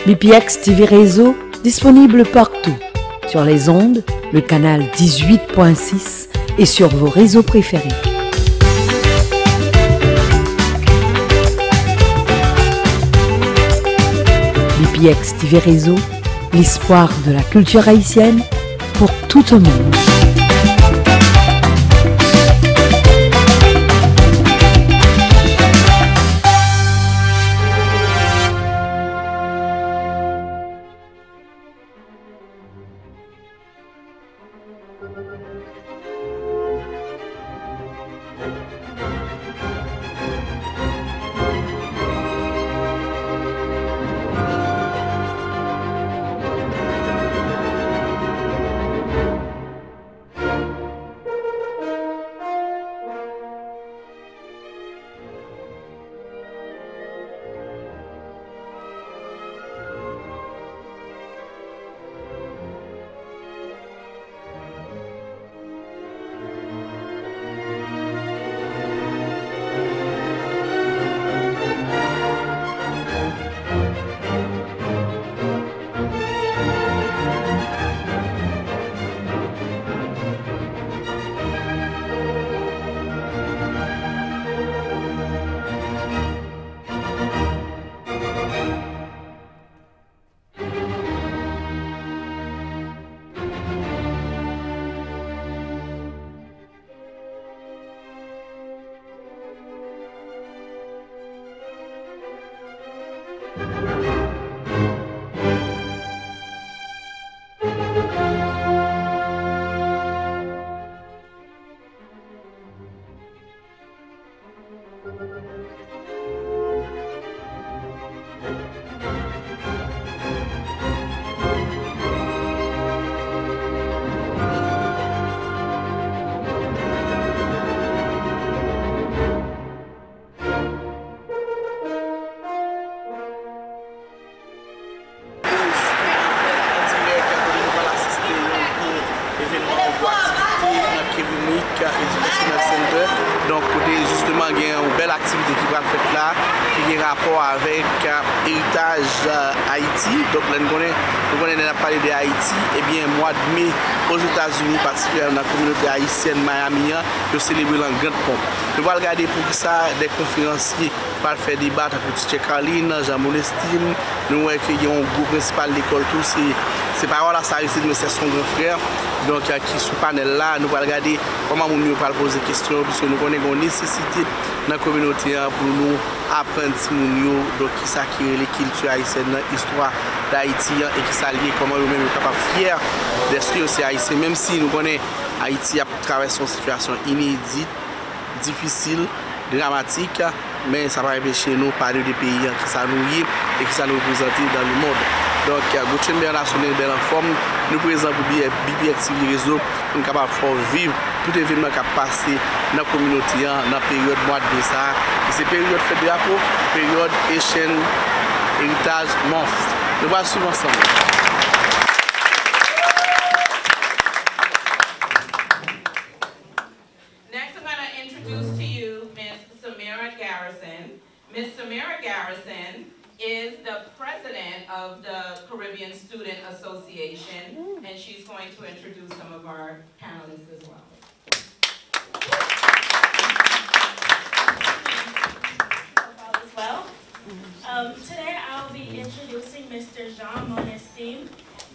BPX TV Réseau, disponible partout. Sur les ondes, le canal 18.6 et sur vos réseaux préférés. BPX TV Réseau, l'espoir de la culture haïtienne pour tout le monde. Donc, justement, il y a une belle activité qui va être faite là, qui a rapport avec héritage Haïti. Donc, nous connaissons parler de Haïti. Et bien, mois de mai, aux États-Unis, particulièrement dans la communauté haïtienne Miami, de célébrer en grande pompe. Nous allons regarder pour ça des conférenciers pour faire débattre avec Tchè Caroline, Jean Molestine. Nous voyons qu'il y a un groupe principal de l'école, tout c'est pas voilà, ça ici, mais c'est son grand frère. Donc, qui est sous panel là, nous allons regarder comment nous allons poser des questions, puisque nous connaissons une nécessité dans la communauté pour nous apprendre donc qui ça qui est les cultures haïtiennes, l'histoire d'Haïti et qui s'allie comment nous-mêmes sommes capables fiers d'être aussi haïtiens, même si nous connaissons Haïti a traversé une situation inédite, difficile, dramatique, mais ça va empêcher nous de parler des pays qui ça nous y et qui ça nous représente dans le monde. Donc, Gauthier National belle en forme, nous présentons pour BPX TV Réseau, nous sommes capables de vivre tout événement qui a passé dans la communauté dans la période mois de ça. Et c'est période fête de drapeau, période Haitian Heritage Month. Nous allons suivre ensemble. Ms. Samira Garrison is the president of the Caribbean Student Association, and she's going to introduce some of our panelists as well. Today I'll be introducing Mr. Jean Monestime.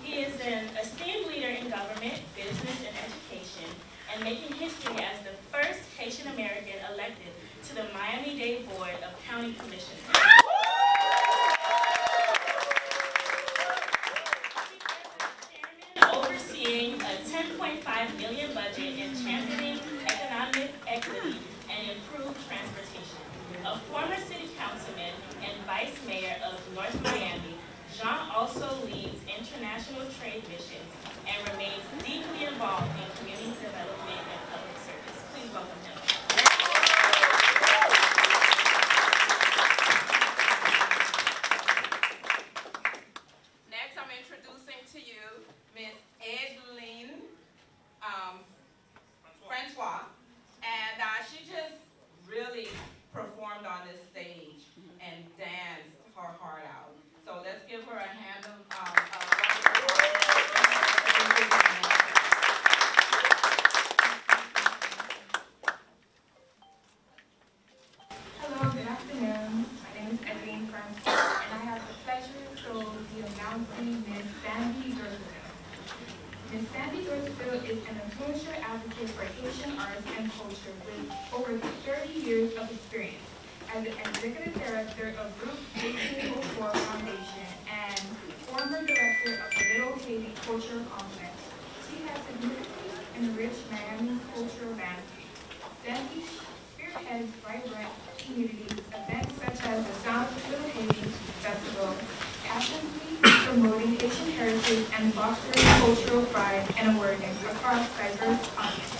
He is an esteemed leader in government, business, and education, and making history as the first Haitian American elected to the Miami-Dade Board of County Commissioners. Chairman overseeing a $10.5 million budget in championing economic equity and improved transportation. A former city councilman and vice mayor of North Miami, Jean also leads international trade missions and remains deeply involved in community development and public service. Please welcome him. Next, I'm introducing to you Ms. Adeline Francois, and she just really performed on this stage and danced her heart out. So let's give her a hand. Sandy Dorseville. Ms. Sandy Dorseville is an influential advocate for Haitian arts and culture with over 30 years of experience as the executive director of Group 1804 Foundation and former director of the Little Haiti Cultural Complex. She has significantly enriched Miami's cultural landscape. Sandy spearheads vibrant community events such as the Sound of Little Haiti Festival, passionately promoting Haitian heritage and fostering cultural pride and awareness across diverse audiences.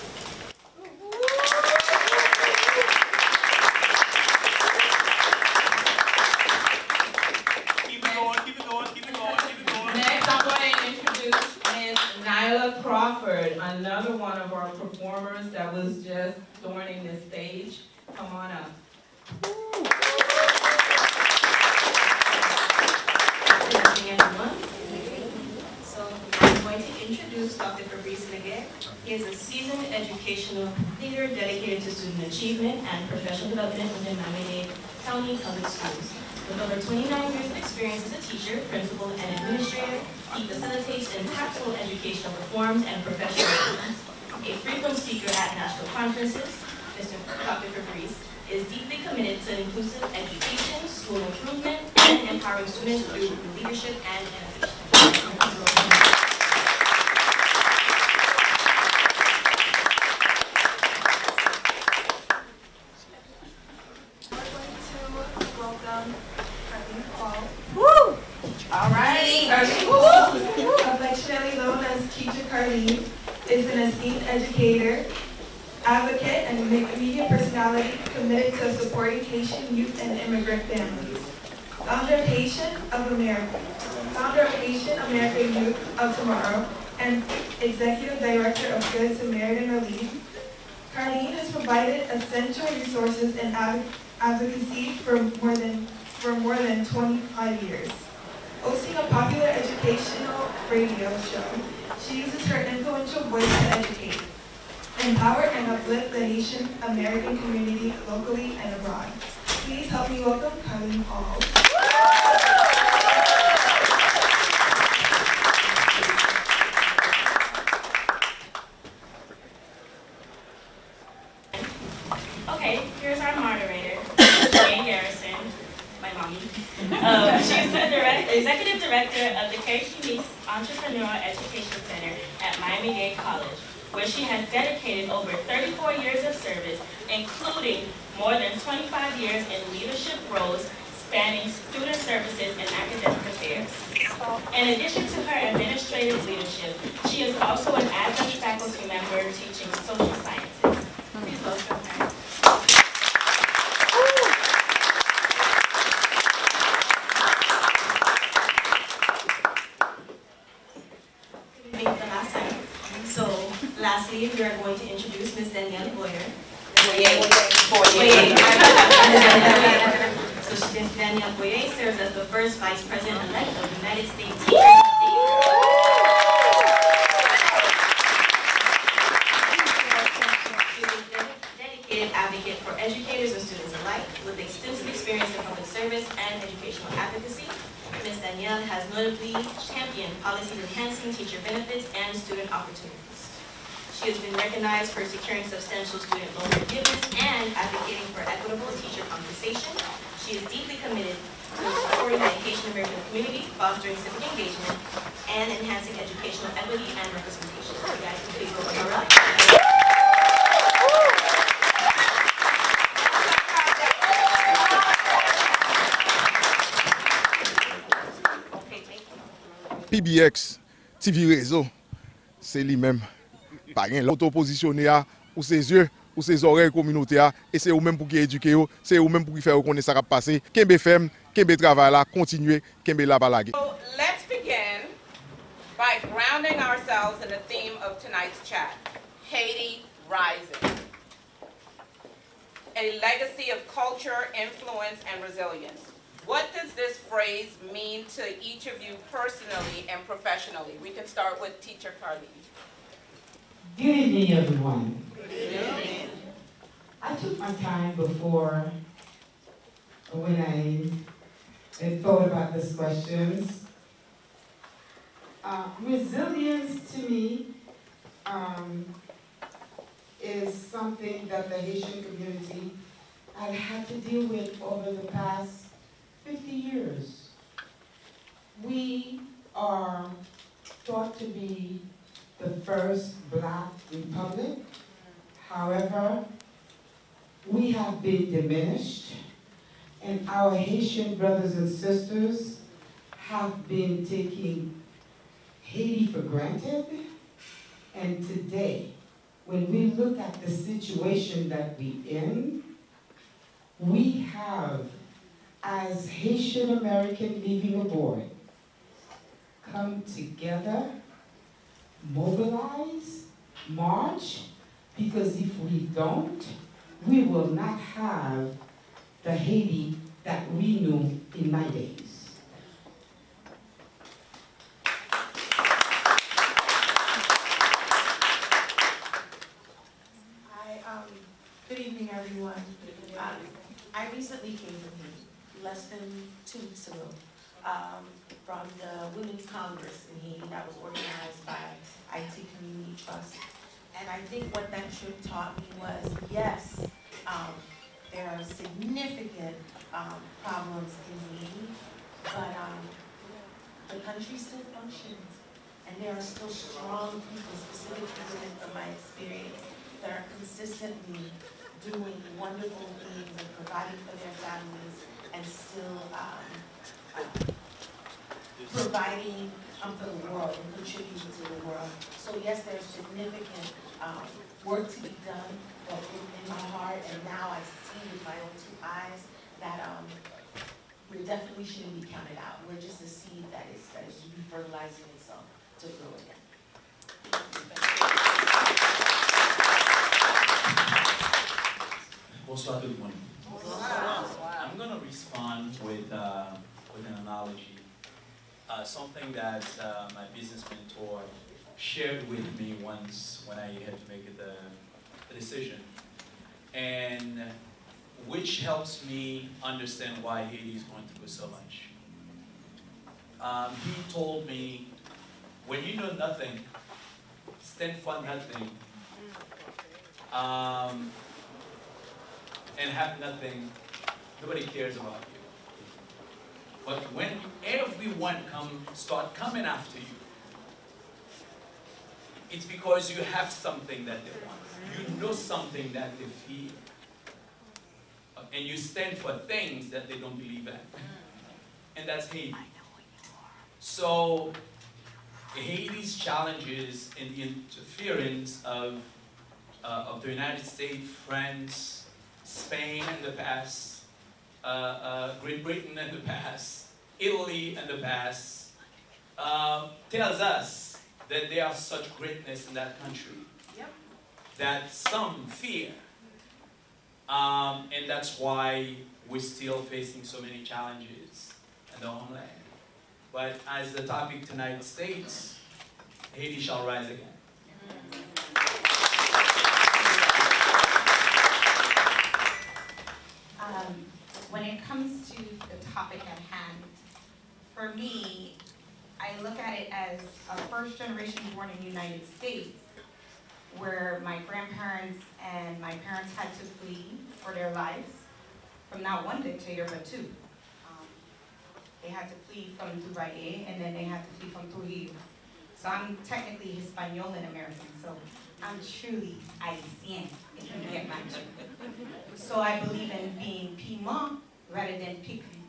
Next, I'm going to introduce Ms. Nyla Crawford, another one of our performers that was just adorning the stage. Come on up. Good evening, everyone. So I'm going to introduce Dr. Fabrice Leguet. He is a seasoned educational leader dedicated to student achievement and professional development within Miami-Dade County Public Schools. With over 29 years of experience as a teacher, principal, and administrator, he facilitates impactful educational reforms and professional development. A frequent speaker at national conferences, Dr. Fabrice is deeply committed to inclusive education, school improvement, and empowering students through leadership and innovation. All right, affectionately known as Teacher Carlene, is an esteemed educator, advocate, and media personality committed to supporting Haitian youth and immigrant families. Founder of Haitian American Youth of Tomorrow, and Executive Director of Good Samaritan Relief, Carlene has provided essential resources and advocacy for more than 25 years. Hosting a popular educational radio show, she uses her influential voice to educate, empower, and uplift the Haitian American community locally and abroad. Please help me welcome Carlene Hall. Okay, here's our moderator, Jane Garrison, my mommy. She's the Executive Director of the Haiti Entrepreneurial Education Center at Miami-Dade College, where she has dedicated over 34 years of service, including more than 25 years in leadership roles spanning student services and academic affairs. In addition to her administrative leadership, she is also an adjunct faculty member teaching social sciences. Please welcome her. Lastly, we are going to introduce Ms. Danielle Boyer. So Ms. Danielle Boyer serves as the first Vice President-elect of the United States Teachers. She is a dedicated advocate for educators and students alike, with extensive experience in public service and educational advocacy. Ms. Danielle has notably championed policies enhancing teacher benefits and student opportunities. She has been recognized for securing substantial student loan forgiveness and advocating for equitable teacher compensation. She is deeply committed to supporting the Haitian American community, fostering civic engagement, and enhancing educational equity and representation. You guys can please welcome her up. PBX, TV Réseau, c'est lui-même. Pas rien l'auto positionné à ou ses yeux ou ses oreilles communauté à et c'est eux même pour qui éduquer c'est eux même pour qui faire connaître ça qui passer kembe femme kembe travail là continuer kembe la balague. So let's begin by grounding ourselves in the theme of tonight's chat, Haiti Rising. A legacy of culture, influence, and resilience. What does this phrase mean to each of you personally and professionally? We can start with Teacher Carlene. Good evening, everyone. Good evening. I took my time before when I thought about these questions, Resilience to me is something that the Haitian community has had to deal with over the past 50 years. We are thought to be the first Black republic. However, we have been diminished, and our Haitian brothers and sisters have been taking Haiti for granted. And today, when we look at the situation that we're in, we have, as Haitian American living abroad, come together, mobilize, march, because if we don't, we will not have the Haiti that we knew in my days. Good evening, everyone. I recently came from Haiti, less than 2 weeks ago, from the Women's Congress in Haiti that was organized by IT Community Trust. And I think what that trip taught me was, yes, there are significant problems in Haiti, but the country still functions. And there are still strong people, specifically women from my experience, that are consistently doing wonderful things and providing for their families and still providing for the world and contributing to the world. So yes, there's significant work to be done, but in my heart, and now I see with my own 2 eyes that we definitely shouldn't be counted out. We're just a seed that is fertilizing itself to grow again. Bonsoir tout le monde. I'm going to respond with an analogy. Something that my business mentor shared with me once when I had to make a decision, and which helps me understand why Haiti is going through so much. He told me, when you know nothing, stand for nothing, and have nothing, nobody cares about you. But when everyone start coming after you, it's because you have something that they want. You know something that they feel. And you stand for things that they don't believe in. And that's Haiti. So Haiti's challenges in the interference of the United States, France, Spain in the past, Great Britain in the past, Italy in the past, tells us that there are such greatness in that country that some fear. And that's why we're still facing so many challenges in the homeland. But as the topic tonight states, Haiti shall rise again. When it comes to the topic at hand, for me, I look at it as a first generation born in the United States, where my grandparents and my parents had to flee for their lives from not one dictator, but 2. They had to flee from Dubai, and then they had to flee from Trujillo. So I'm technically Hispaniola American, so I'm truly Haitian, if you get my joke. So I believe in being piment rather than piquant.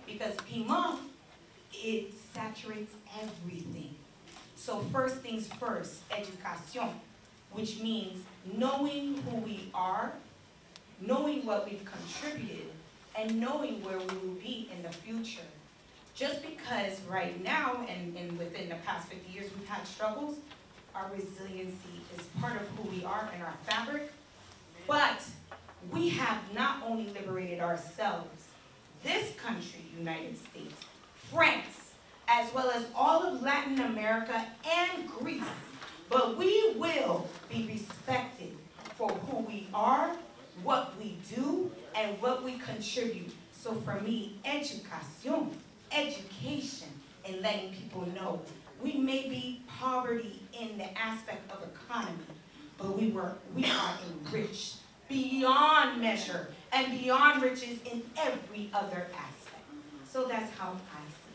Because piment, it saturates everything. So first things first, education, which means knowing who we are, knowing what we've contributed, and knowing where we will be in the future. Just because right now, and within the past 50 years, we've had struggles, our resiliency is part of who we are and our fabric. But we have not only liberated ourselves, this country, United States, France, as well as all of Latin America and Greece, but we will be respected for who we are, what we do, and what we contribute. So for me, education, and letting people know We may be poverty in the aspect of economy, but we are enriched beyond measure and beyond riches in every other aspect. So that's how I see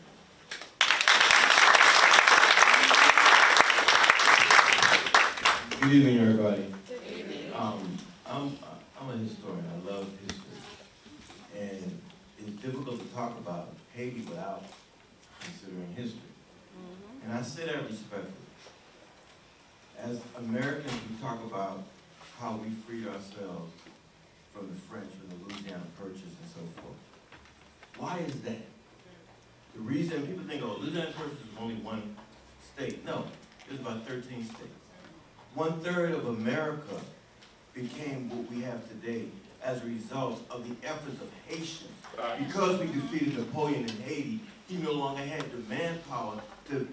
it. Good evening, everybody. I'm a historian. I love history. And it's difficult to talk about Haiti without considering history. And I say that respectfully. As Americans, we talk about how we freed ourselves from the French and the Louisiana Purchase and so forth. Why is that? The reason people think, oh, Louisiana Purchase is only one state. No, there's about 13 states. 1/3 of America became what we have today as a result of the efforts of Haitians. Because we defeated Napoleon in Haiti, he no longer had the manpower to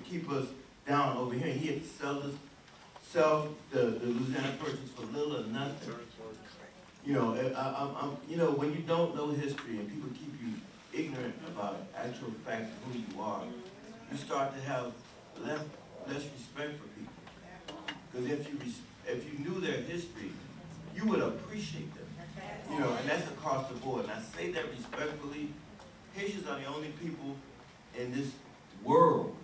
keep us down over here. He had to sell the Louisiana Purchase for little or nothing. You know, when you don't know history and people keep you ignorant about actual facts of who you are, you start to have less respect for people. Because if you knew their history, you would appreciate them. You know, and that's across the board. And I say that respectfully. Haitians are the only people in this world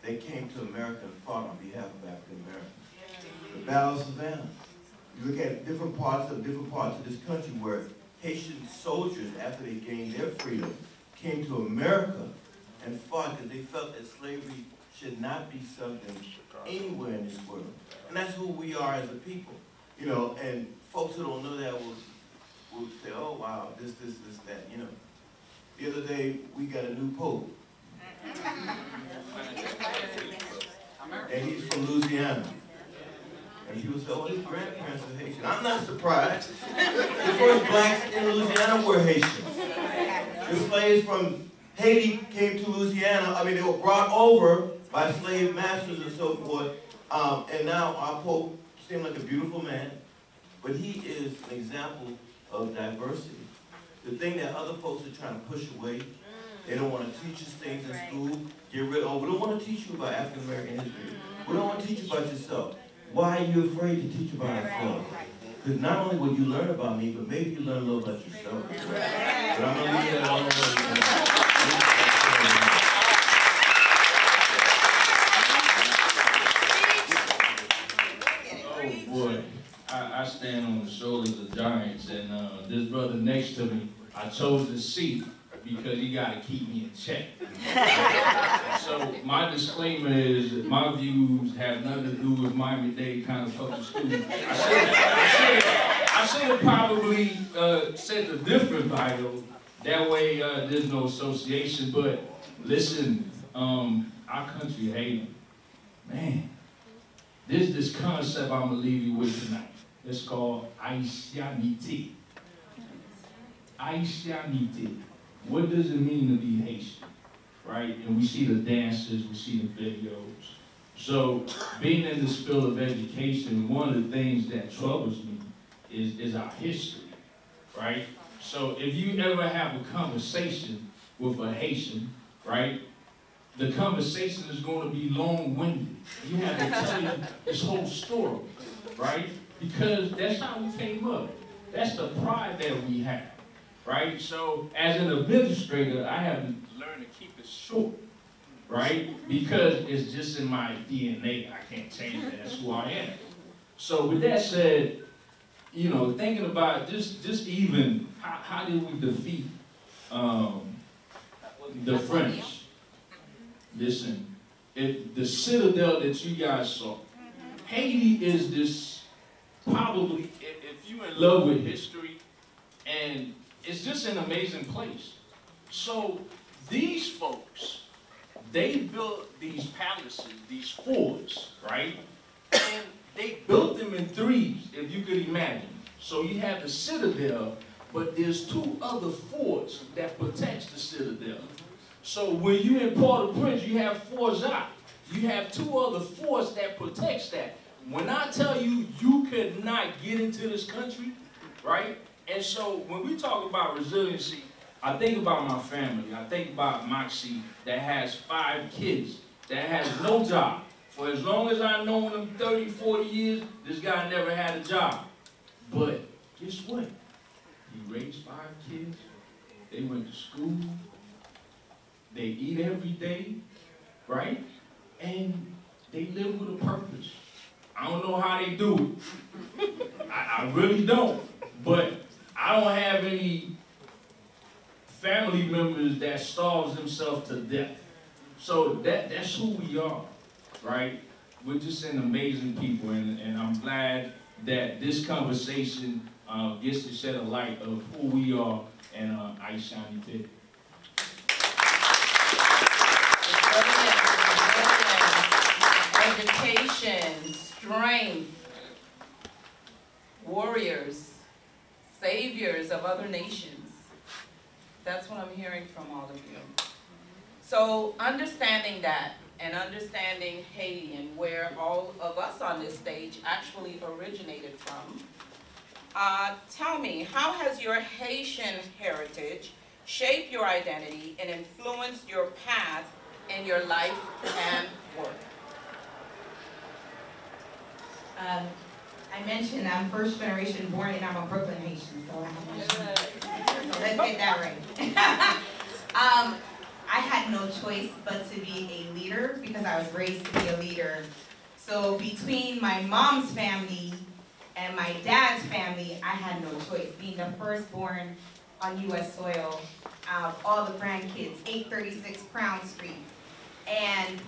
that came to America and fought on behalf of African Americans. The Battle of Savannah. You look at different parts of this country where Haitian soldiers, after they gained their freedom, came to America and fought because they felt that slavery should not be something anywhere in this world. And that's who we are as a people. You know, and folks who don't know that will say, oh wow, this, that, you know. The other day, we got a new pope. And he's from Louisiana. And people say, oh, his grandparents are Haitian. I'm not surprised. The first blacks in Louisiana were Haitians. The slaves from Haiti came to Louisiana. I mean, they were brought over by slave masters and so forth. And now our Pope seemed like a beautiful man, but he is an example of diversity. The thing that other folks are trying to push away, they don't want to teach us things in school, get rid of. We don't want to teach you about African American history. We don't want to teach you about yourself. Why are you afraid to teach about yourself? Because not only will you learn about me, but maybe you learn a little about yourself. But I'm going to leave that alone. Boy, I stand on the shoulders of giants, and this brother next to me, I chose the seat because he got to keep me in check. So my disclaimer is that my views have nothing to do with Miami-Dade kind of culture student. I should have probably said a different bio. That way there's no association. But listen, our country, Haiti, man. This concept I'm gonna leave you with tonight. It's called Haitianité. Haitianité. What does it mean to be Haitian, right? And we see the dances, we see the videos. So being in this field of education, one of the things that troubles me is our history, right? So if you ever have a conversation with a Haitian, right? The conversation is going to be long-winded. You have to tell you this whole story, right? Because that's how we came up. That's the pride that we have, right? So as an administrator, I have to learn to keep it short, right? Because it's just in my DNA. I can't change that. That's who I am. So with that said, you know, thinking about just even how did we defeat the French? Listen, the citadel that you guys saw, Haiti is this, probably, if you're in love with history, and it's just an amazing place. So these folks, they built these palaces, these forts, right? And they built them in threes, if you could imagine. So you have the citadel, but there's two other forts that protects the citadel. So when you're in Port-au-Prince, you have Fort Jacques. You have two other forts that protects that. When I tell you, you could not get into this country, right? And so when we talk about resiliency, I think about my family. I think about Moxie that has 5 kids. that has no job. For as long as I've known him, 30, 40 years, this guy never had a job. But guess what? He raised 5 kids. They went to school. They eat every day, right? And they live with a purpose. I don't know how they do it. I really don't. But I don't have any family members that starves themselves to death. So that's who we are, right? We're just an amazing people, and I'm glad that this conversation gets to shed a light of who we are and Ice Shiny Fit. Education, strength, warriors, saviors of other nations. That's what I'm hearing from all of you. So understanding that and understanding Haiti and where all of us on this stage actually originated from, tell me, how has your Haitian heritage shaped your identity and influenced your path in your life and work? I mentioned I'm first generation born and I'm a Brooklyn Haitian, so let's get that right. I had no choice but to be a leader because I was raised to be a leader. So between my mom's family and my dad's family, I had no choice. Being the firstborn on U.S. soil, all the grandkids, 836 Crown Street. And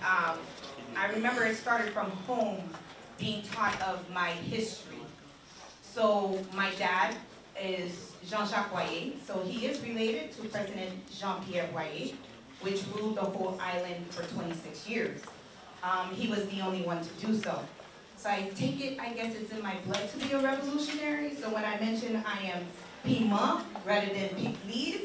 I remember it started from home, being taught of my history. So my dad is Jean-Jacques Boyer, so he is related to President Jean-Pierre Boyer, which ruled the whole island for 26 years. He was the only one to do so. So I take it, I guess it's in my blood to be a revolutionary, so when I mention I am Pima rather than Piclise,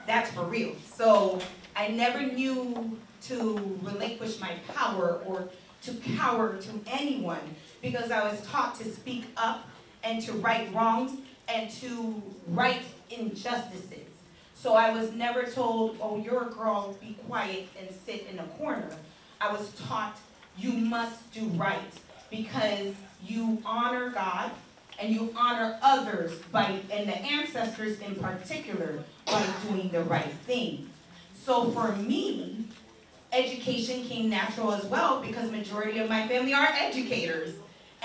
that's for real. So I never knew to relinquish my power or to cower to anyone because I was taught to speak up and to right wrongs and to right injustices. So I was never told, oh, you're a girl, be quiet and sit in a corner. I was taught you must do right because you honor God and you honor others and the ancestors in particular, by doing the right thing. So for me, education came natural as well because majority of my family are educators.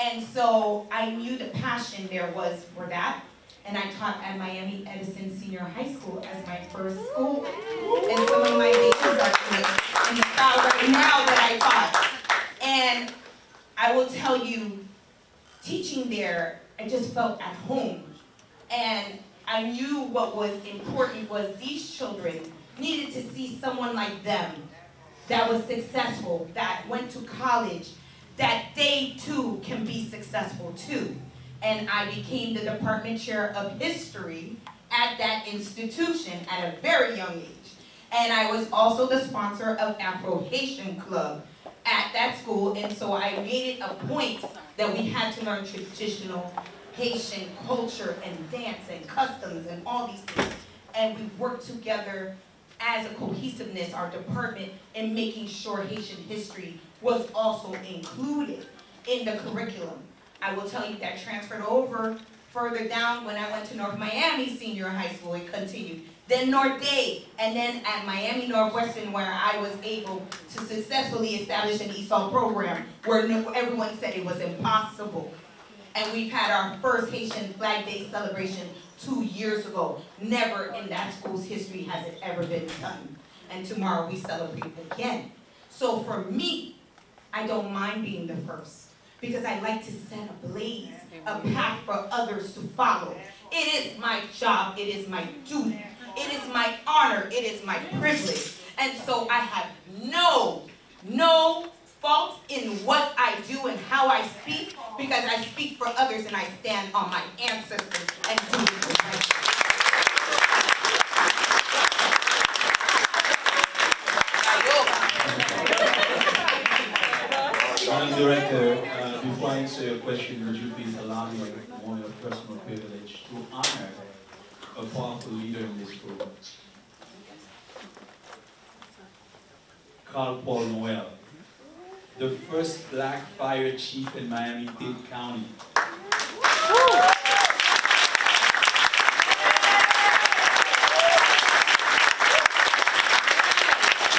And so I knew the passion there was for that. And I taught at Miami Edison Senior High School as my first school. And some of my babies are in the crowd right now that I taught. And I will tell you, teaching there, I just felt at home. And I knew what was important was these children needed to see someone like them that was successful, that went to college, that they too can be successful too. And I became the department chair of history at that institution at a very young age. And I was also the sponsor of Afro-Haitian Club at that school, and so I made it a point that we had to learn traditional Haitian culture and dance and customs and all these things. And we worked together as a cohesiveness, our department, in making sure Haitian history was also included in the curriculum. I will tell you that transferred over further down when I went to North Miami Senior High School, it continued. Then North Day, and then at Miami Northwestern where I was able to successfully establish an ESOL program where everyone said it was impossible. And we've had our first Haitian Flag Day celebration 2 years ago. Never in that school's history has it ever been done. And tomorrow we celebrate again. So for me, I don't mind being the first because I like to set a blaze, a path for others to follow. It is my job, it is my duty, it is my honor, it is my privilege. And so I have no fault in what I do and how I speak because I speak for others and I stand on my ancestors and do it right. Madam Director, before I answer your question, would you please allow me one of personal privilege to honor a powerful leader in this program? Carl Paul Noel. the first black fire chief in Miami-Dade County. Good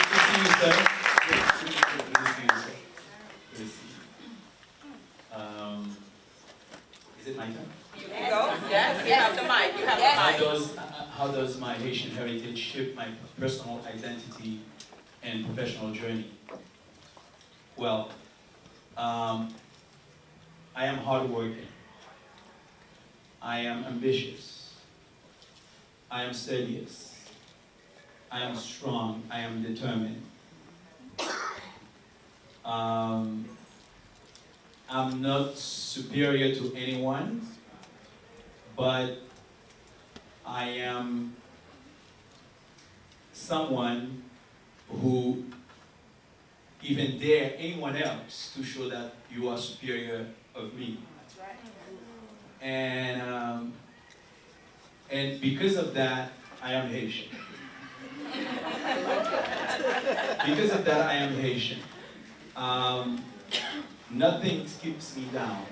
to see you, sir. Good to see you, sir. Good to see you. Is it my turn? You can go. Yes, you have the mic. You have the mic. How does my Haitian heritage shape my personal identity and professional journey? Well, I am hardworking. I am ambitious. I am studious. I am strong. I am determined. I'm not superior to anyone, but I am someone who even dare anyone else to show that you are superior of me. That's right. And because of that, I am Haitian. Because of that, I am Haitian. Nothing keeps me down.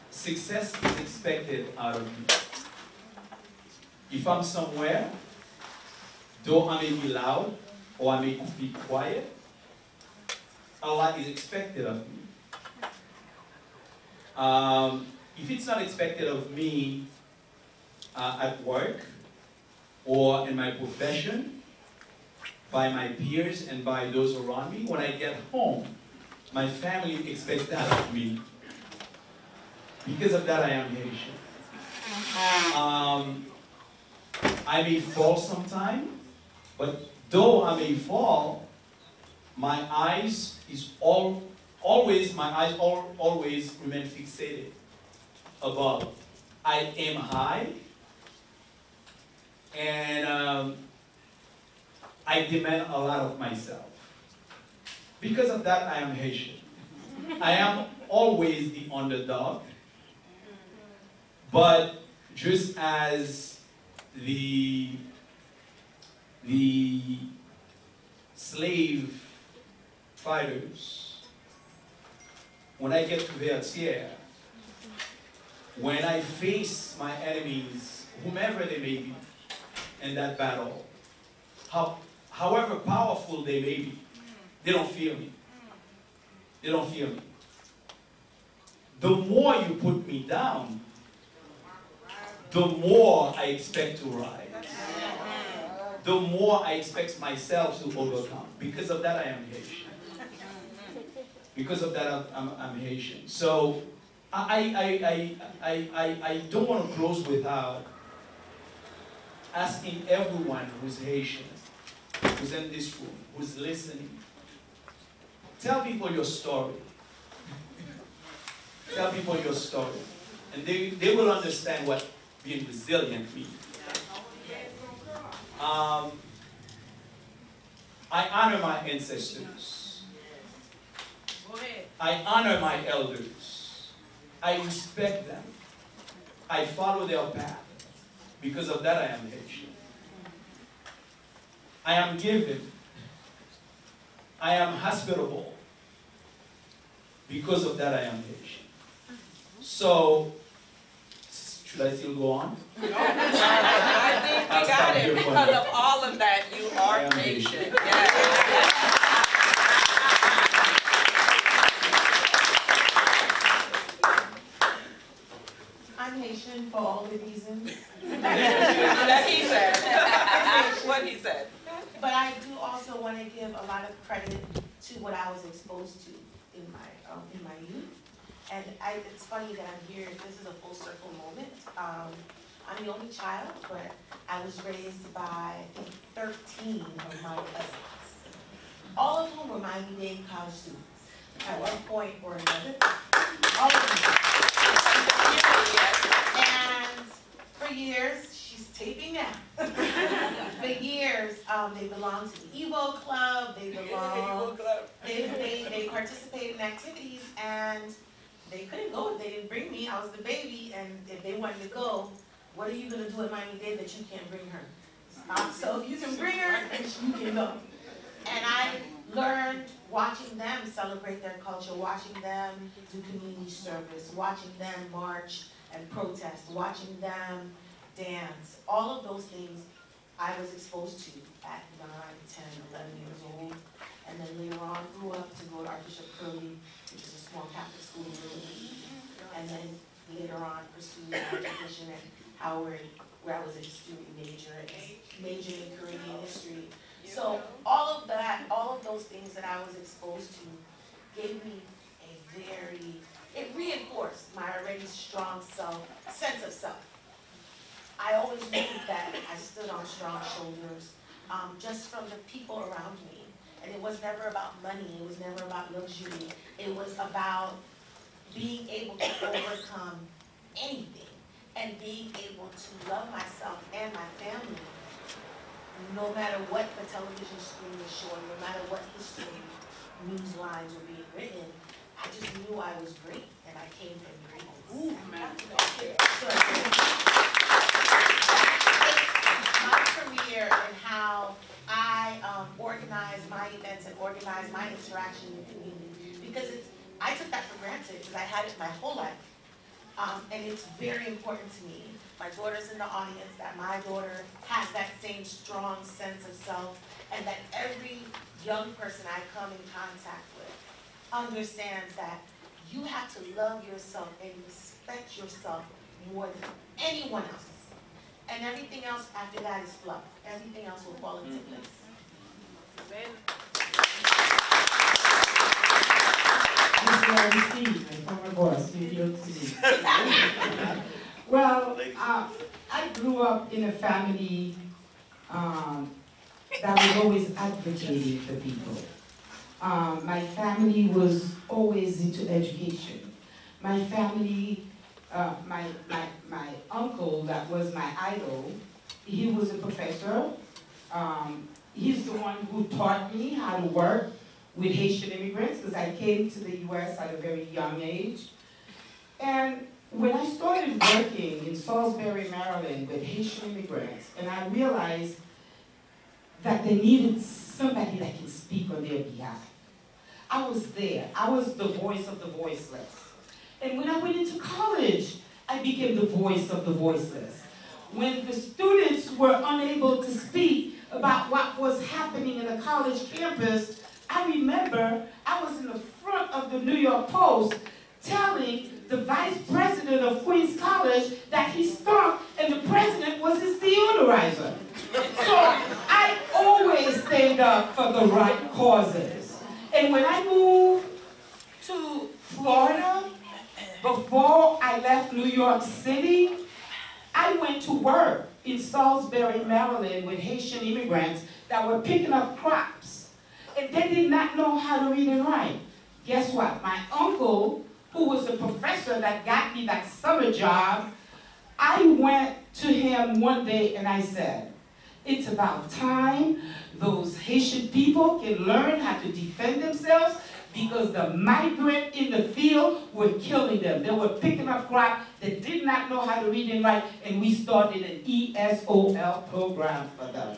Success is expected out of me. If I'm somewhere, though I may be loud or I may be quiet, a lot is expected of me. If it's not expected of me at work or in my profession, by my peers and by those around me, when I get home, my family expects that of me. Because of that, I am Haitian. I may fall sometime, but though I may fall, my eyes always remain fixated above. I aim high, and I demand a lot of myself. Because of that, I am Haitian. I am always the underdog, but just as the slave fighters, when I get to Vertières, when I face my enemies, whomever they may be, in that battle, however powerful they may be, they don't fear me. They don't fear me. The more you put me down, the more I expect to rise. The more I expect myself to overcome. Because of that, I am Haitian. Because of that, I'm Haitian. So I don't want to close without asking everyone who's Haitian, who's in this room, who's listening, tell people your story. Tell people your story. And they will understand what being resilient means. I honor my ancestors. I honor my elders. I respect them. I follow their path. Because of that, I am Haitian. I am giving. I am hospitable. Because of that, I am Haitian. So, should I still go on? No. I think we got it. Because of all of that, you are Haitian. Yes. I'm Haitian for all the reasons that he said. What he said. But I do also want to give a lot of credit to what I was exposed to in my youth. And it's funny that I'm here. This is a full circle moment. I'm the only child, but I was raised by, I think, 13 of my cousins. All of whom were Miami-Dade college students at one point or another. All of them. And for years, she's taping now. For years, they belonged to the Evo Club. They belonged. They participated in activities, and they couldn't go if they didn't bring me. I was the baby, and if they wanted to go, what are you going to do at Miami-Dade that you can't bring her? So if you can bring her, then you can go. And I learned watching them celebrate their culture, watching them do community service, watching them march and protest, watching them dance. All of those things I was exposed to at 9, 10, 11 years old. And then later on grew up to go to Archbishop Curley, which is a small Catholic school in Italy. And then later on pursued an education at Howard, where I was a history major and majored in Caribbean history. So all of that, all of those things that I was exposed to gave me it reinforced my already strong sense of self. I always knew that I stood on strong shoulders, just from the people around me. And it was never about money, it was never about luxury. It was about being able to overcome anything and being able to love myself and my family, no matter what the television screen was showing, no matter what history news lines were being written. I just knew I was great, and I came from greatness. Ooh, so my career and how I organize my events and organize my interaction in the community, because I took that for granted because I had it my whole life. And it's very important to me. My daughter's in the audience, that my daughter has that same strong sense of self, and that every young person I come in contact with understands that you have to love yourself and respect yourself more than anyone else. And everything else after that is fluff. Everything else will fall into place. Steve, my former boss, well, I grew up in a family that was always advocating for people. My family was always into education. My family, my uncle that was my idol, he was a professor. He's the one who taught me how to work with Haitian immigrants, because I came to the US at a very young age. And when I started working in Salisbury, Maryland with Haitian immigrants, and I realized that they needed somebody that can speak on their behalf. I was there. I was the voice of the voiceless. And when I went into college, I became the voice of the voiceless. When the students were unable to speak about what was happening in the college campus, I remember I was in the front of the New York Post telling the vice president of Queens College that he stunk and the president was his deodorizer. So I always stand up for the right causes. And when I moved to Florida, before I left New York City, I went to work in Salisbury, Maryland with Haitian immigrants that were picking up crops. And they did not know how to read and write. Guess what? My uncle, who was a professor that got me that summer job, I went to him one day and I said, it's about time those Haitian people can learn how to defend themselves, because the migrants in the field were killing them. They were picking up crop. They did not know how to read and write, and we started an ESOL program for them.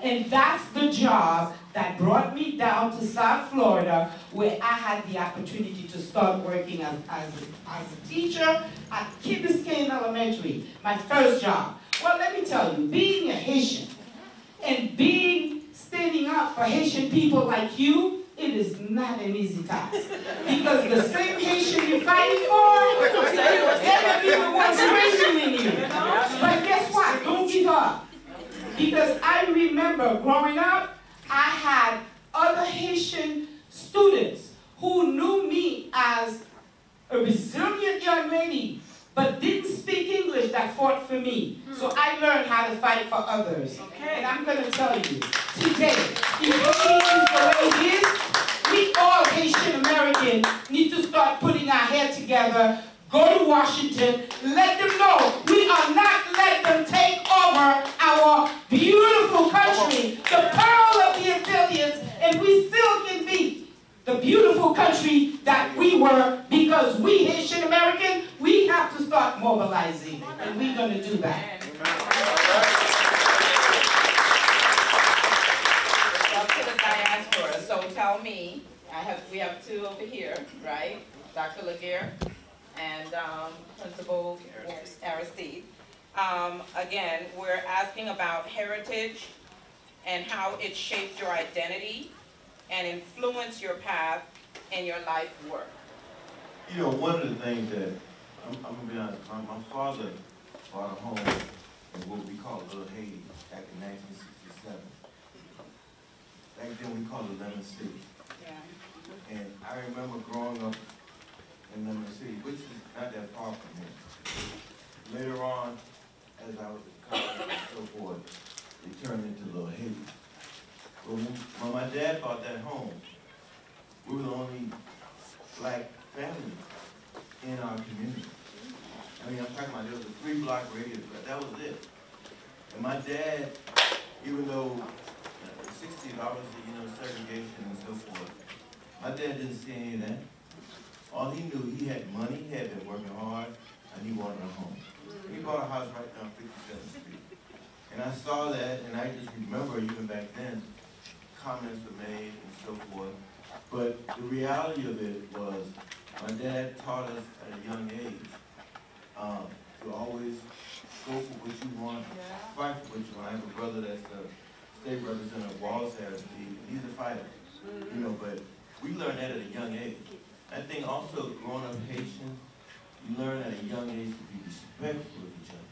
And that's the job that brought me down to South Florida, where I had the opportunity to start working as a teacher at Key Biscayne Elementary, my first job. Well, let me tell you, being a Haitian and standing up for Haitian people like you, it is not an easy task. Because the same Haitian you're fighting for, they're going to be the ones raising you. But guess what? Don't give up. Because I remember growing up, I had other Haitian students who knew me as a resilient young lady, but didn't speak English, that fought for me. So I learned how to fight for others. And I'm going to tell you, today, if Haiti is the way it is, we all Haitian Americans need to start putting our head together, go to Washington, let them know we are not letting them take over our beautiful country, the pearl of the Antilles, and we still can be the beautiful country that we were, because we Haitian American, we have to start mobilizing, and we're going to do that. To the diaspora, so tell allow me, we have two over here, right? Dr. Laguerre and Principal Aristide. Again, we're asking about heritage and how it shaped your identity and influenced your path in your life work. You know, one of the things that, I'm going to be honest, my father bought a home in what we call Little Haiti back in 1967. Back then we called it Lemon City. Yeah. And I remember growing up in Lemon City, which is not that far from here. Later on, as I was in college and so forth, it turned into Little Haiti. When my dad bought that home, we were the only black family in our community. I mean, I'm talking about there was a 3-block radius, but that was it. And my dad, even though in the 60s, obviously, you know, segregation and so forth, my dad didn't see any of that. All he knew, he had money, he had been working hard, and he wanted a home. He bought a house right down 57th Street. And I saw that, and I just remember, even back then, comments were made and so forth. But the reality of it was, my dad taught us at a young age to always go for what you want, fight for what you want. I have a brother that's the state representative of Walls Harris-Steve. He's a fighter, you know, but we learned that at a young age. I think also growing up Haitian, you learn at a young age to be respectful of each other.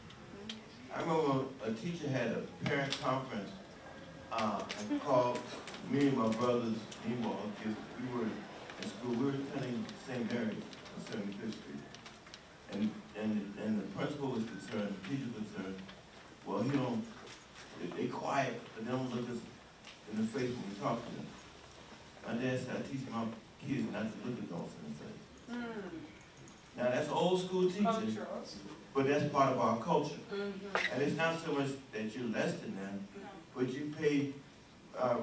I remember a teacher had a parent conference and called me and my brothers, meanwhile, because we were in school, we were attending St. Mary's on 75th Street. And the principal was concerned, the teacher was concerned, well, he don't, they quiet, but they don't look us in the face when we talk to them. My dad said, I teach my kids not to look adults in the face. Now that's old school teaching, but that's part of our culture. And it's not so much that you're less than them, but you pay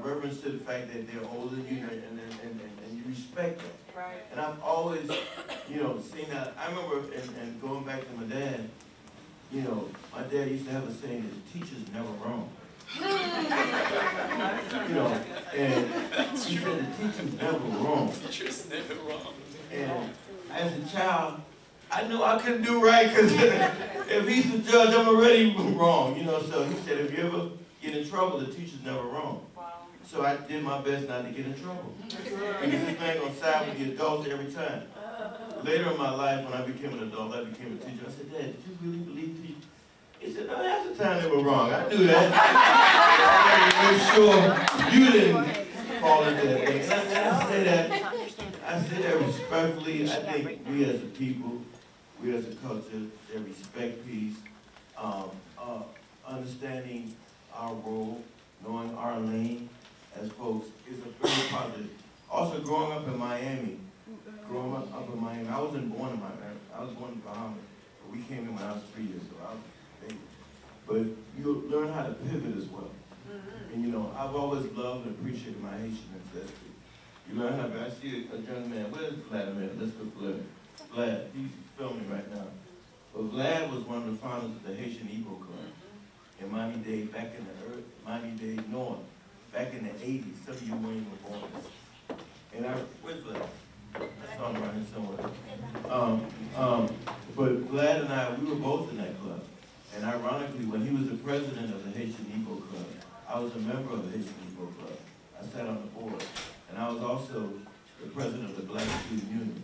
reverence to the fact that they're older than you and you respect that. Right. And I've always, you know, seen that. I remember, and going back to my dad, you know, my dad used to have a saying that teachers never wrong. You know, and he said the teacher's never wrong. Teachers never wrong. And as a child, I knew I couldn't do right because if he's the judge, I'm already wrong. You know, so he said if you ever get in trouble, the teacher's never wrong. So I did my best not to get in trouble. Because this man gonna side with the adults every time. Later in my life, when I became an adult, I became a teacher. I said, Dad, did you really believe teachers? He said, no, that's the time they were wrong. I knew that. I wanted to make sure you didn't fall into that thing. And I say that respectfully. I think we as a people, we as a culture, that respect peace, understanding our role, knowing our lane as folks is a very positive. Also, growing up in Miami, I wasn't born in Miami. I was born in Bahamas, but we came in when I was 3 years old. I was a baby. But you learn how to pivot as well. And you know, I've always loved and appreciated my Haitian ancestry. You learn how to, I see a young man, where's Vladimir? Let's go Vlad. Vlad, he's filming right now. But Vlad was one of the founders of the Haitian Igbo Club in Miami-Dade, back in the Miami-Dade North, back in the 80s. Some of you weren't even born. And where's Vlad? I saw him running somewhere. But Vlad and I, we were both in that club. And ironically, when he was the president of the Haitian Igbo Club, I was a member of the Haitian Igbo Club. I sat on the board. And I was also the president of the Black Student Union.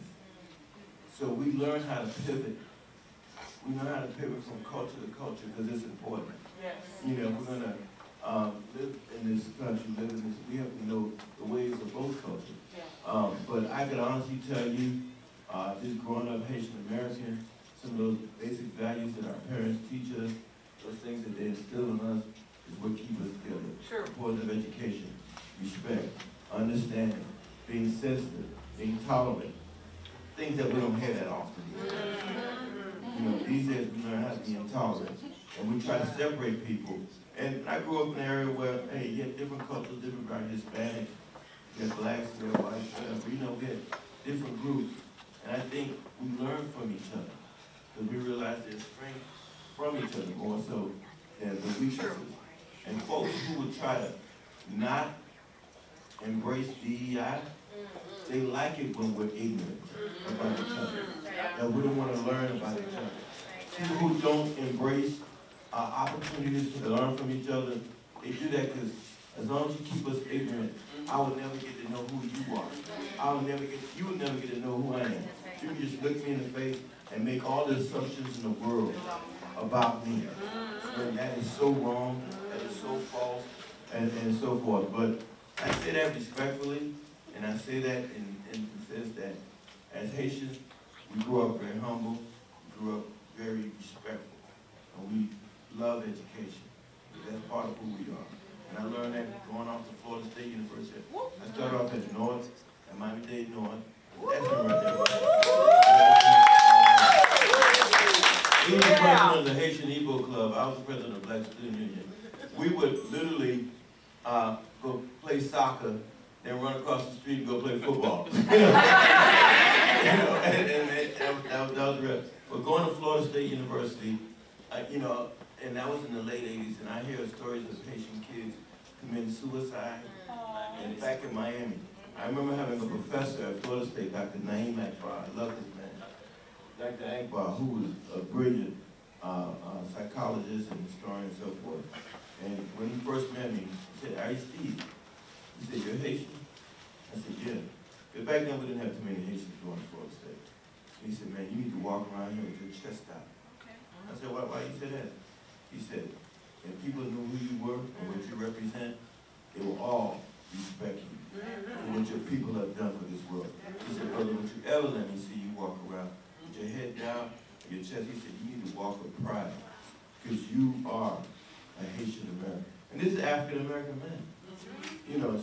So we learned how to pivot. We learn how to pivot from culture to culture because it's important. Yes. You know, we're going to live in this country, we have to know the ways of both cultures. Yeah. But I can honestly tell you, just growing up Haitian American, some of those basic values that our parents teach us, those things that they instill in us, is what keep us together. Sure. Importance of education, respect, understanding, being sensitive, being tolerant, things that we don't hear that often. You know, these days we learn how to be intolerant, and we try to separate people. And I grew up in an area where, hey, you have different cultures, different varieties, Hispanic, you have blacks, you have whites, whatever. You know, we have different groups. And I think we learn from each other, because we realize there's strength from each other more so than the weaknesses. And folks who would try to not embrace DEI, they like it when we're ignorant about each other, that we don't want to learn about each other. People who don't embrace opportunities to learn from each other, they do that because as long as you keep us ignorant, I will never get to know who you are. You will never get to know who I am. You can just look me in the face and make all the assumptions in the world about me. And that is so wrong, that is so false, and so forth. But I say that respectfully, and I say that in the sense that as Haitians, we grew up very humble, we grew up very respectful, and we love education. That's part of who we are. And I learned that going off to Florida State University. I started off at North, at Miami-Dade North. That's right there. He was the president of the Haitian Igbo Club. I was the president of the Black Student Union. We would literally go play soccer, then run across the street and go play football. That was real. But going to Florida State University, and that was in the late 80s, and I hear stories of Haitian kids committing suicide. And back in Miami, I remember having a professor at Florida State, Dr. Naeem Akbar. I love this man. Dr. Akbar, who was a brilliant psychologist and historian and so forth. And when he first met me, he said, "Are you Steve?" He said, "You're Haitian?" I said, "Yeah." Because back then we didn't have too many Haitians going to Florida State. And he said, "Man, you need to walk around here with your chest out." I said, why you say that? He said, if people knew who you were and what you represent, they will all respect you for what your people have done for this world. He said, "Brother, don't you ever let me see you walk around with your head down and your chest." He said, "You need to walk with pride because you are a Haitian American." And this is African American man.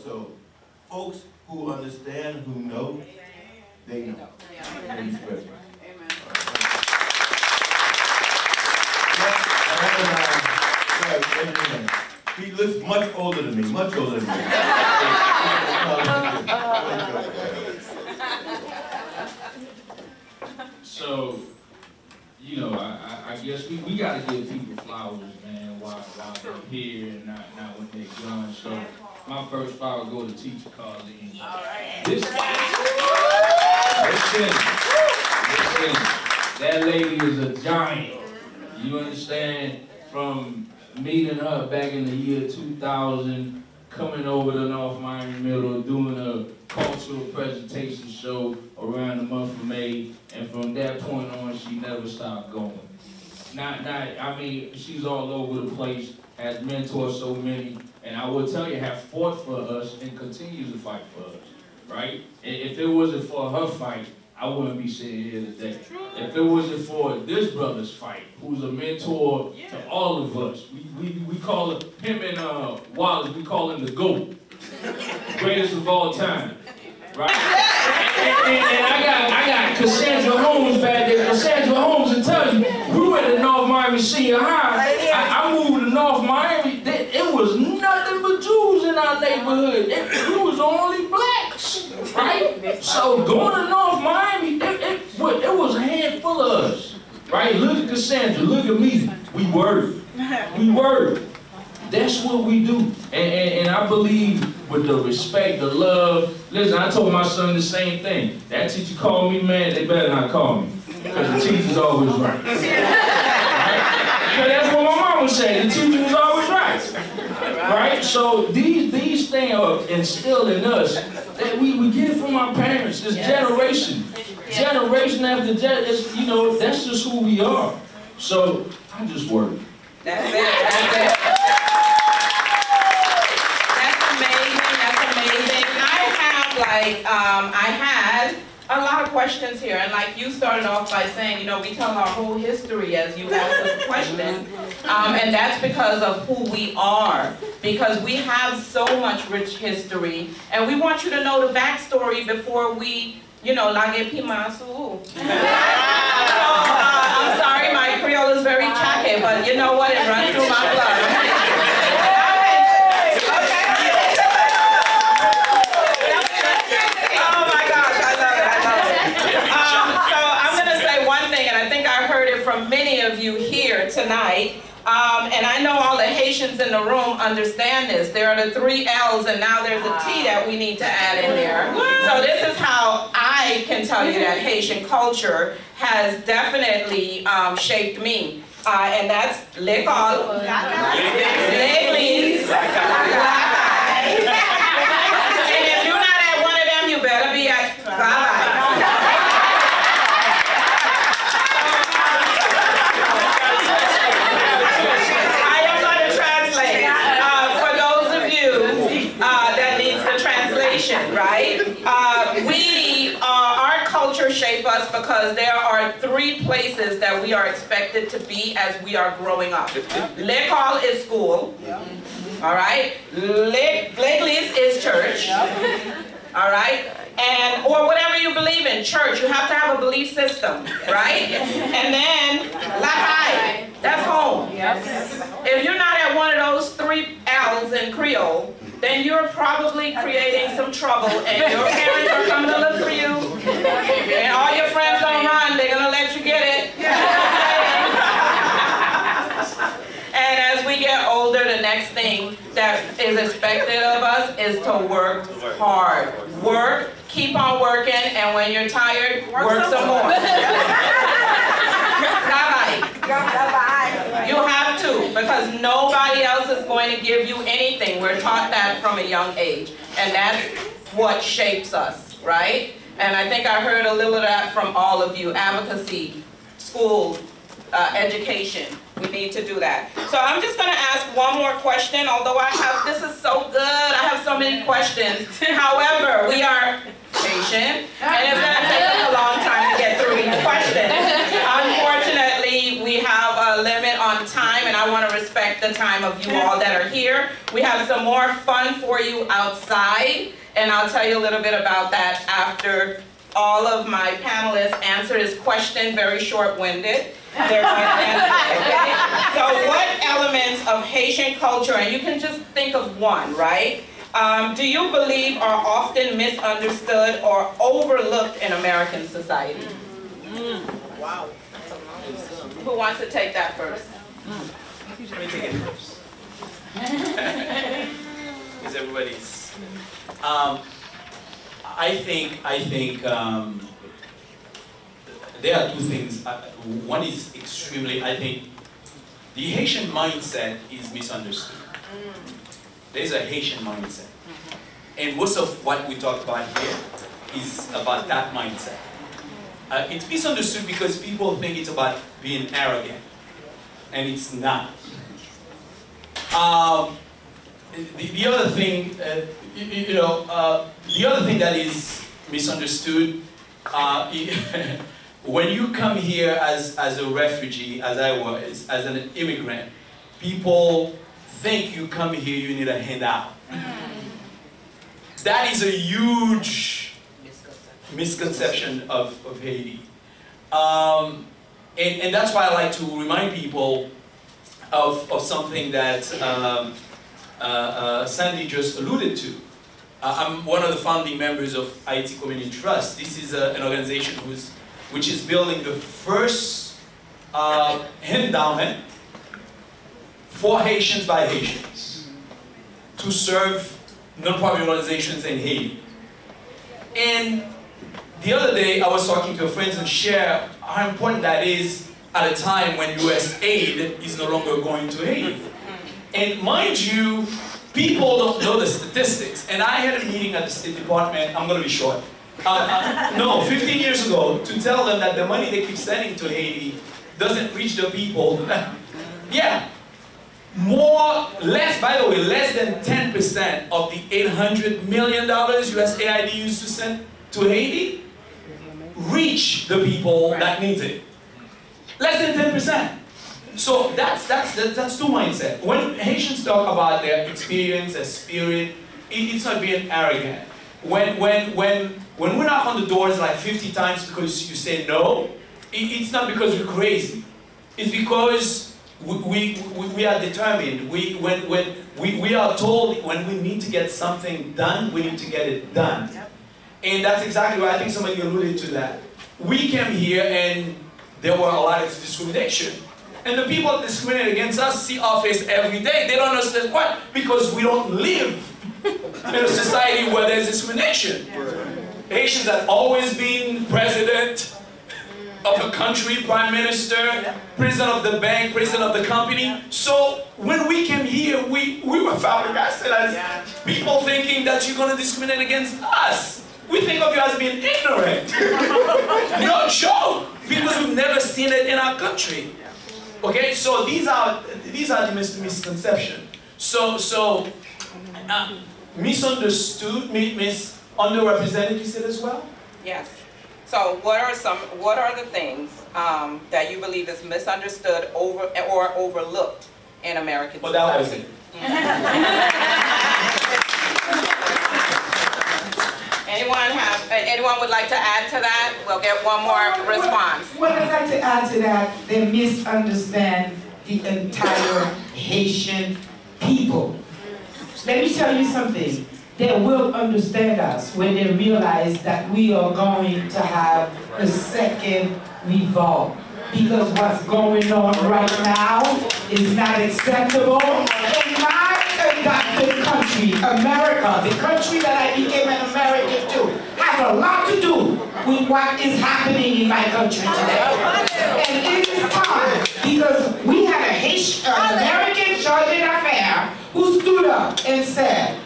So folks who understand, who know, they know. They respect you. He looks much older than me, much older than me. So, I guess we got to give people flowers, man, while they're here and not when they're gone. So, my first flower go to Teacher Carlene. All right. Listen, that lady is a giant. You understand? From meeting her back in the year 2000, coming over to North Miami Middle, doing a cultural presentation show around the month of May, and from that point on, she never stopped going. I mean, she's all over the place, has mentored so many, and I will tell you, have fought for us and continues to fight for us, right? And if it wasn't for her fight, I wouldn't be sitting here today. If it wasn't for this brother's fight, who's a mentor to all of us, we call him and Wallace, we call him the GOAT, greatest of all time, right? And I got Cassandra Holmes back there. Cassandra Holmes will tell you, we went to North Miami Senior High. I moved to North Miami. It was nothing but Jews in our neighborhood. We was only blacks, right? So going to North Miami, it was a handful of us, right? Look at Cassandra, look at me. We work. We work. That's what we do. And I believe with the respect, the love. Listen, I told my son the same thing. That teacher called me, man, they better not call me. Because the teacher's always right. Because that's what my mom would say. The teacher was always right. Right? So these things are instilled in us. That we get it from our parents. This generation. Generation after generation, that's just who we are. So I just work. That's it. That's it. That's amazing. I had a lot of questions here, and like you started off by saying, we tell our whole history as you asked us a question, and that's because of who we are, because we have so much rich history, and we want you to know the backstory before we, lage pimasu. I'm sorry, my Creole is very chaque, but you know what, it runs through my blood. From many of you here tonight, And I know all the Haitians in the room understand this. There are the 3 L's and now there's a T that we need to add in there. So this is how I can tell you that Haitian culture has definitely shaped me. And that's l'école, l'église, and if you're not at one of them, you better be at bye-bye. Right? Our culture shape us because there are 3 places that we are expected to be as we are growing up. L'école is school. All right? L'église is church. All right? And, or whatever you believe in, church, you have to have a belief system, right? And then, la calle, that's home. If you're not at one of those 3 L's in Creole, then you're probably creating some trouble and your parents are coming to look for you and all your friends don't run, they're going to let you get it. And as we get older, the next thing that is expected of us is to work hard. Work, keep on working, and when you're tired, work some more. You have to, because nobody else is going to give you anything. We're taught that from a young age, and that's what shapes us, right? And I think I heard a little of that from all of you. Advocacy, school, education. We need to do that. So I'm just going to ask one more question, although this is so good, I have so many questions. However, we are patient, and it's going to take us a long time to get through each question. Unfortunately, we have a limit on time, and I want to respect the time of you all that are here. We have some more fun for you outside, and I'll tell you a little bit about that after all of my panelists answer this question, very short-winded. They're going to answer it, okay? So what elements of Haitian culture, and you can just think of one, right? Do you believe are often misunderstood or overlooked in American society? Wow. Who wants to take that first? Let me take it first. Because everybody's. I think there are 2 things. One is extremely, I think, the Haitian mindset is misunderstood. There's a Haitian mindset. And most of what we talk about here is about that mindset. It's misunderstood because people think it's about being arrogant. And it's not. The other thing, the other thing that is misunderstood, when you come here as a refugee, as I was, as an immigrant, people think you come here, you need a handout. That is a huge misconception of Haiti. And that's why I like to remind people of something that Sandy just alluded to. I'm one of the founding members of Haiti Community Trust. This is an organization which is building the first endowment for Haitians by Haitians to serve non-profit organizations in Haiti. And the other day I was talking to friends and share how important that is at a time when US aid is no longer going to Haiti. And mind you, people don't know the statistics. And I had a meeting at the State Department, I'm going to be short. 15 years ago, to tell them that the money they keep sending to Haiti doesn't reach the people. Yeah. By the way, less than 10% of the $800 million USAID used to send to Haiti reach the people that need it. Less than 10%. So that's 2 mindset. When Haitians talk about their experience, their spirit, it's not being arrogant. When we knock on the doors like 50 times because you say no, it's not because we're crazy. It's because we are determined. We are told when we need to get something done, we need to get it done. And that's exactly why I think somebody alluded to that. We came here and there were a lot of discrimination. And the people that discriminate against us see our face every day. They don't understand why. Because we don't live in a society where there's discrimination. Haitians have always been president of a country, prime minister, president of the bank, president of the company. So when we came here, we were flabbergasted as people thinking that you're going to discriminate against us. We think of you as being ignorant. No joke, because we've never seen it in our country. Okay, so these are the misconceptions. So misunderstood, underrepresented, you said as well? Yes. So what are the things that you believe is misunderstood or overlooked in American society? Well, that was it. Anyone would like to add to that? We'll get one more response. What I'd like to add to that, they misunderstand the entire Haitian people. Let me tell you something. They will understand us when they realize that we are going to have a second revolt. Because what's going on right now is not acceptable. In my adopted country, America, the country that I became an American to, has a lot to do with what is happening in my country today. And it is time, because we had an American chargé d'affaires who stood up and said,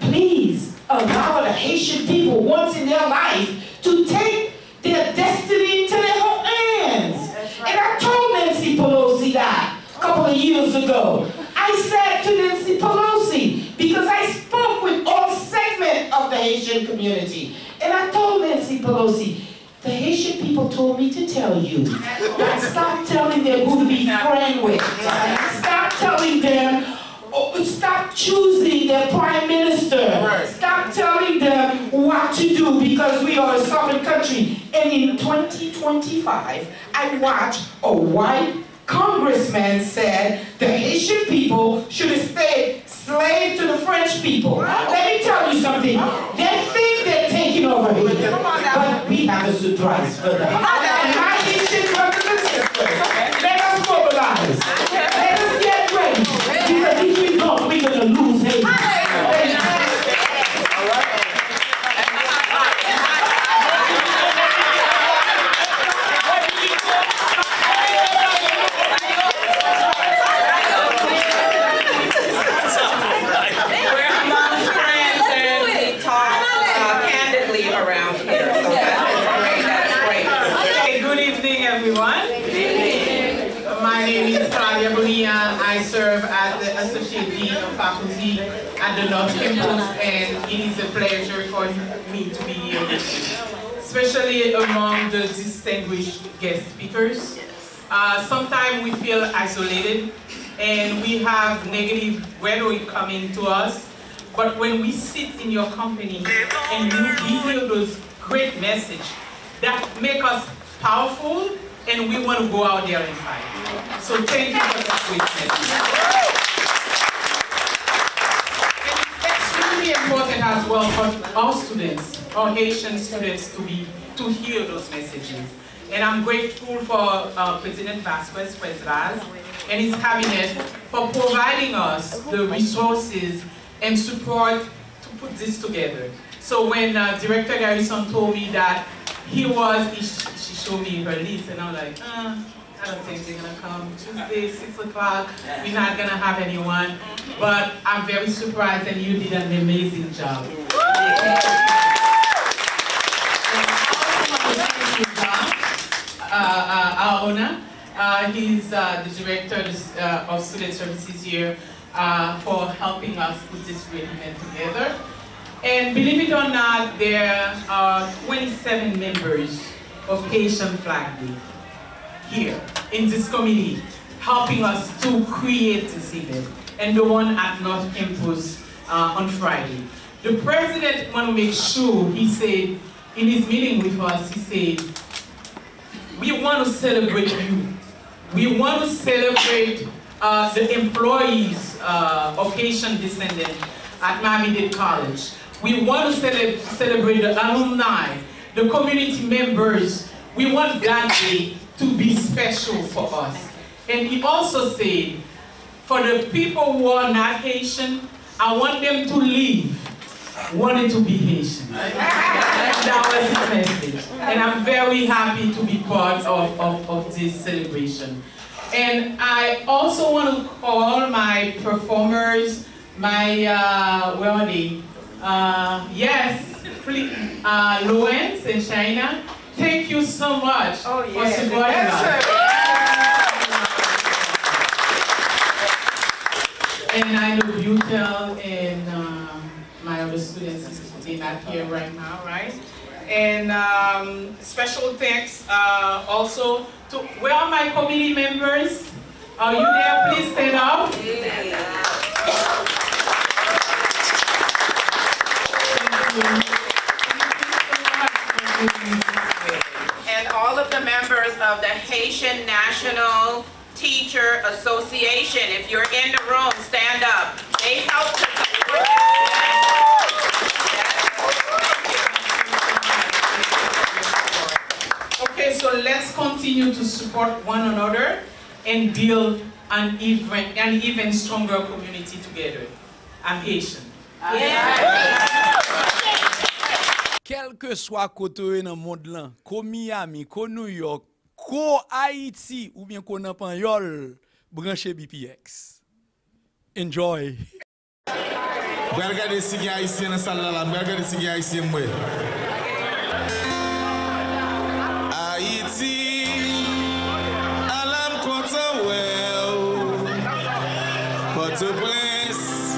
please allow the Haitian people once in their life to take their destiny into their own hands. And I told Nancy Pelosi that a couple of years ago. I said to Nancy Pelosi, because I spoke with all segments of the Haitian community, and I told Nancy Pelosi, the Haitian people told me to tell you that stop telling them who to be friends with. Stop telling them, stop choosing their prime minister. Stop telling them what to do, because we are a sovereign country. And in 2025, I watched a white congressman said the Haitian people should have stayed slaves to the French people. Let me tell you something. They think they're taking over here, but we have a surprise for them. And my Haitian brothers and sisters, let us mobilize. Let us get ready, because if we don't, we're going to lose Haiti. I serve as the Associate Dean of Faculty at the North Campus, and it is a pleasure for me to be here with you, especially among the distinguished guest speakers. Sometimes we feel isolated and we have negative rhetoric coming to us, but when we sit in your company and we hear those great messages that make us powerful, and we want to go out there and fight. So thank you for that great message. It's extremely important as well for our students, our Haitian students, to hear those messages. And I'm grateful for President Vasquez Presraz and his cabinet for providing us the resources and support to put this together. So when Director Garrison told me that she showed me her list, and I'm like, I don't think they're gonna come Tuesday, 6 o'clock. We're not gonna have anyone. But I'm very surprised, and you did an amazing job. Our owner, he's the director of student services here, for helping us put this great event together. And believe it or not, there are 27 members of Haitian Flag Day here in this committee, helping us to create this event, and the one at North Campus on Friday. The president wanted to make sure, he said, in his meeting with us, he said, we want to celebrate you. We want to celebrate the employees of Haitian descendants at Miami-Dade College. We want to celebrate the alumni, the community members. We want that day to be special for us. And he also said, for the people who are not Haitian, I want them to leave wanting to be Haitian. That was his message. And I'm very happy to be part of this celebration. And I also want to call my performers, my, where are they? Yes, Luens in China. Thank you so much for supporting us. And I know Butel and my other students, they're not here right now, right? And special thanks also to, where are my committee members? Are you there? Please stand up. And all of the members of the Haitian National Teacher Association, if you're in the room, stand up. They helped to support you. Okay, so let's continue to support one another and build an even stronger community together. I'm Haitian. Quel que soit côté dans le monde là, ko Miami, ko New York, ko Haiti ou bien ko nan Panyol, branché BPX. Enjoy. Regardez si il y a ici dans la salle là, regardez si il y a ici moi. Haiti, alam content well. Port-au-Prince,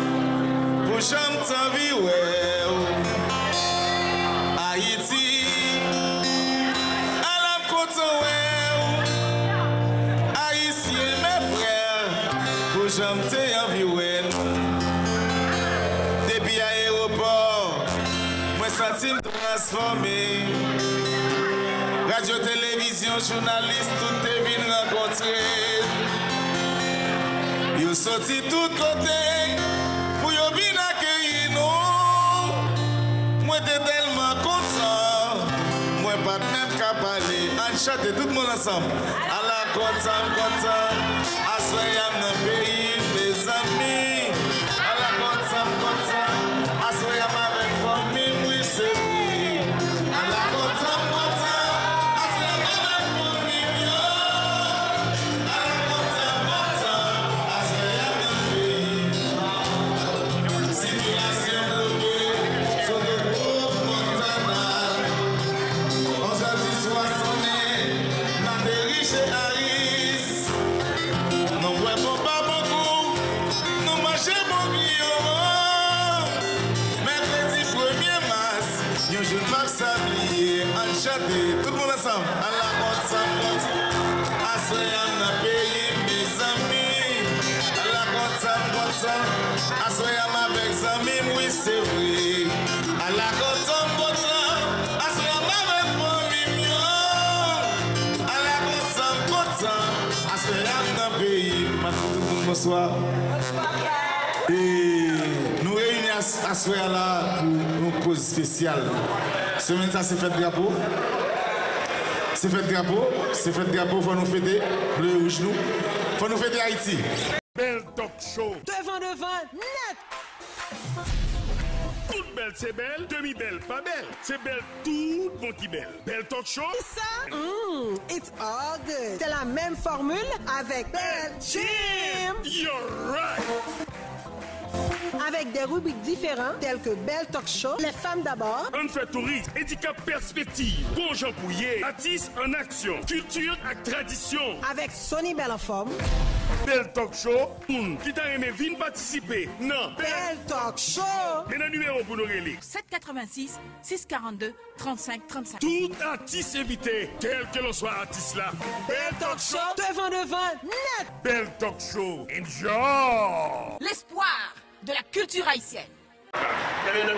pour chambre ta vie well. Haiti, alam content well. Haïtien mes frères, pour chambre ta vie well. Depuis l'aéroport, moi senti me transformer. Radio, télévision, journaliste, tout est venu rencontrer. Yo sorti tout côté pour yo venir accueillir nous. Moi t'es tellement content, moi pas même qu'à parler. On chante tout le monde ensemble. À la content, à soyam dans pays, mes amis. À la content, à soyam avec famille, oui c'est oui. À la content. Tout le monde ensemble. À la content, à soyam dans pays, mes amis. À la content, à soyam avec amis, oui c'est vrai. À la content, à soyam avec famille. À la content, à soyam dans pays. Tout le monde bonsoir. Et nous réunissons à soyam là pour une cause spéciale. Semaine ça c'est fête drapeau. C'est fête drapeau, faut nous fêter, bleu et rouge nous. Faut nous fêter Haïti. Belle talk show. Devant, net. Toute belle c'est belle, demi-belle pas belle. C'est belle, tout bon qui belle. Belle talk show. C'est ça? It's all good. C'est la même formule avec Belle Jim. You're right. Avec des rubriques différentes telles que Belle Talk Show, Les femmes d'abord, On fait tourisme, handicap perspective, bon Jean Pouillet, artistes en action, culture et tradition. Avec Sonny Belle en forme, Belle Talk Show, qui t'a aimé venir participer. Non, Belle Talk Show. Mais le numéro pour nous relire 786 642 35 35. Tout artiste invité, quel que l'on soit artiste là. Belle Talk Show. Devant, net. Belle Talk Show. Enjoy. L'espoir de la culture haïtienne.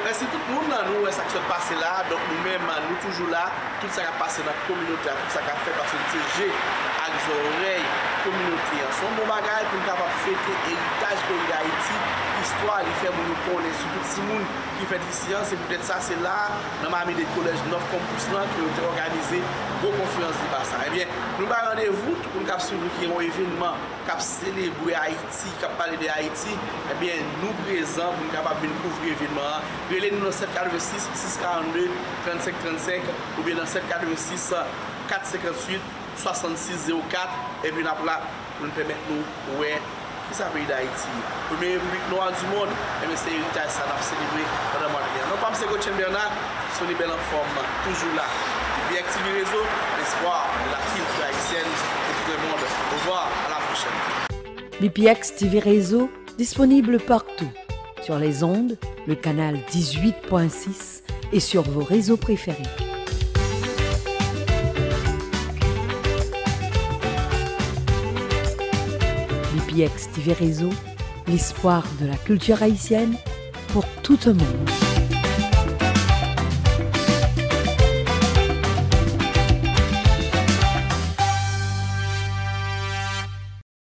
Merci tout le monde, nous, ça qui se passe là, donc nous-mêmes, nous toujours là, tout ça qui a passé dans la communauté, tout ça qui a fait parce que j'ai avec les oreilles, communauté. Son bon bagage pour nous capable de fêter l'héritage pays d'Haïti, l'histoire, les faits nous connaissons, surtout si nous qui fait ici, c'est peut-être ça, c'est là, dans ma des collèges 9 campus là, qui ont été organisés, gros conférence de Bassa. Eh bien, nous avons rendez-vous pour nous suivre qui ont un événement, qui a célébré Haïti, qui a parlé de Haïti, eh bien, nous présents pour nous capables de couvrir l'événement. Relez-nous dans 746 642 35 35 ou bien dans 746 458 66 04 et puis là pour nous permettre nous ouais qui ça pays d'Haïti. Première république noire du monde et bien c'est héritage ça n'a célébré pendant le mois de mai. Non pas M. Gauthier Bernard, sont des belles en forme toujours là. Bien activer réseau, l'espoir de la culture haïtienne et tout le monde. Au revoir, à la prochaine. BPX TV Réseau, disponible partout. Sur les ondes, le canal 18.6 et sur vos réseaux préférés. BPX TV Réseau, l'espoir de la culture haïtienne pour tout le monde.